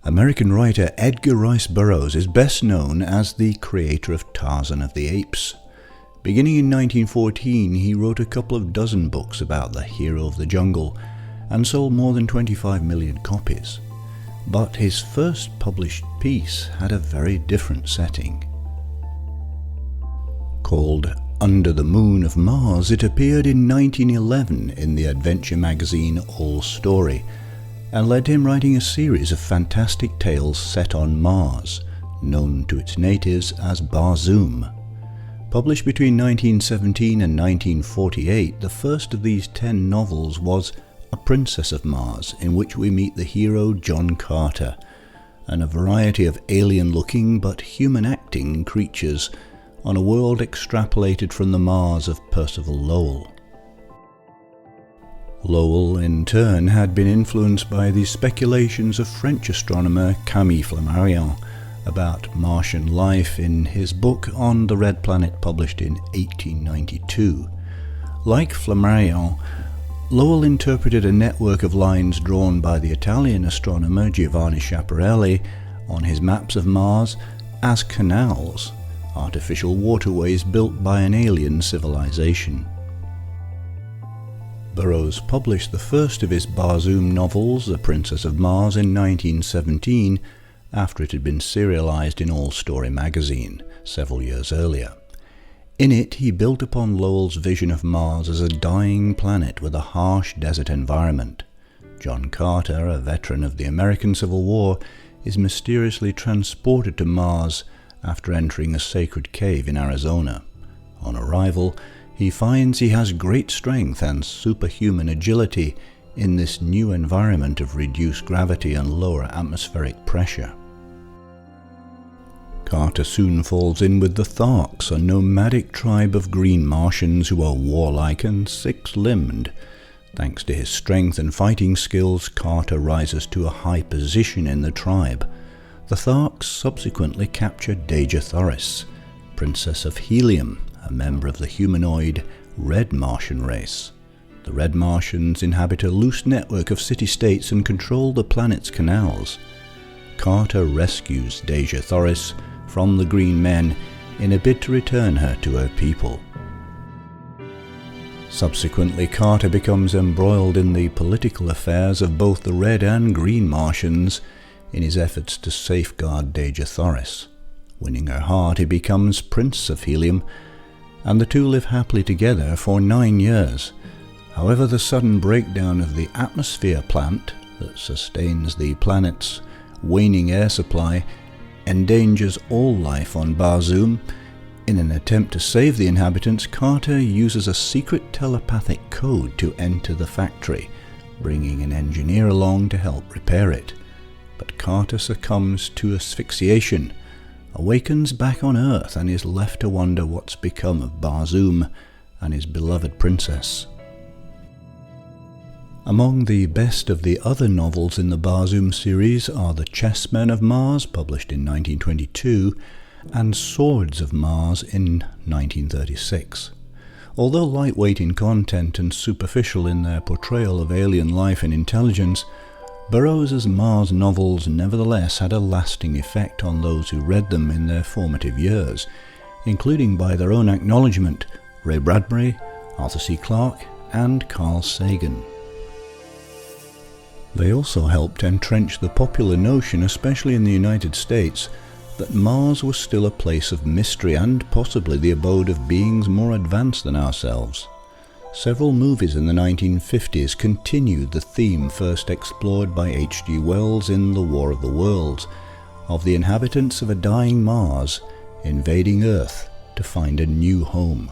American writer Edgar Rice Burroughs is best known as the creator of Tarzan of the Apes. Beginning in 1914, he wrote a couple of dozen books about the hero of the jungle and sold more than 25 million copies. But his first published piece had a very different setting. Called Under the Moon of Mars, it appeared in 1911 in the adventure magazine All Story, and led to him writing a series of fantastic tales set on Mars, known to its natives as Barsoom. Published between 1917 and 1948, the first of these 10 novels was A Princess of Mars, in which we meet the hero John Carter, and a variety of alien-looking but human-acting creatures on a world extrapolated from the Mars of Percival Lowell. Lowell, in turn, had been influenced by the speculations of French astronomer Camille Flammarion about Martian life in his book On the Red Planet, published in 1892. Like Flammarion, Lowell interpreted a network of lines drawn by the Italian astronomer Giovanni Schiaparelli on his maps of Mars as canals, artificial waterways built by an alien civilization. Burroughs published the first of his Barsoom novels, The Princess of Mars, in 1917, after it had been serialized in All Story magazine several years earlier. In it, he built upon Lowell's vision of Mars as a dying planet with a harsh desert environment. John Carter, a veteran of the American Civil War, is mysteriously transported to Mars after entering a sacred cave in Arizona. On arrival, he finds he has great strength and superhuman agility in this new environment of reduced gravity and lower atmospheric pressure. Carter soon falls in with the Tharks, a nomadic tribe of green Martians who are warlike and six-limbed. Thanks to his strength and fighting skills, Carter rises to a high position in the tribe. The Tharks subsequently capture Dejah Thoris, Princess of Helium, a member of the humanoid Red Martian race. The Red Martians inhabit a loose network of city-states and control the planet's canals. Carter rescues Dejah Thoris from the Green Men in a bid to return her to her people. Subsequently, Carter becomes embroiled in the political affairs of both the Red and Green Martians in his efforts to safeguard Dejah Thoris. Winning her heart, he becomes Prince of Helium, and the two live happily together for 9 years. However, the sudden breakdown of the atmosphere plant that sustains the planet's waning air supply endangers all life on Barsoom. In an attempt to save the inhabitants, Carter uses a secret telepathic code to enter the factory, bringing an engineer along to help repair it. But Carter succumbs to asphyxiation, awakens back on Earth, and is left to wonder what's become of Barsoom and his beloved princess. Among the best of the other novels in the Barsoom series are The Chessmen of Mars, published in 1922, and Swords of Mars in 1936. Although lightweight in content and superficial in their portrayal of alien life and intelligence, Burroughs' Mars novels nevertheless had a lasting effect on those who read them in their formative years, including, by their own acknowledgement, Ray Bradbury, Arthur C. Clarke, and Carl Sagan. They also helped entrench the popular notion, especially in the United States, that Mars was still a place of mystery and possibly the abode of beings more advanced than ourselves. Several movies in the 1950s continued the theme first explored by H.G. Wells in The War of the Worlds, of the inhabitants of a dying Mars invading Earth to find a new home.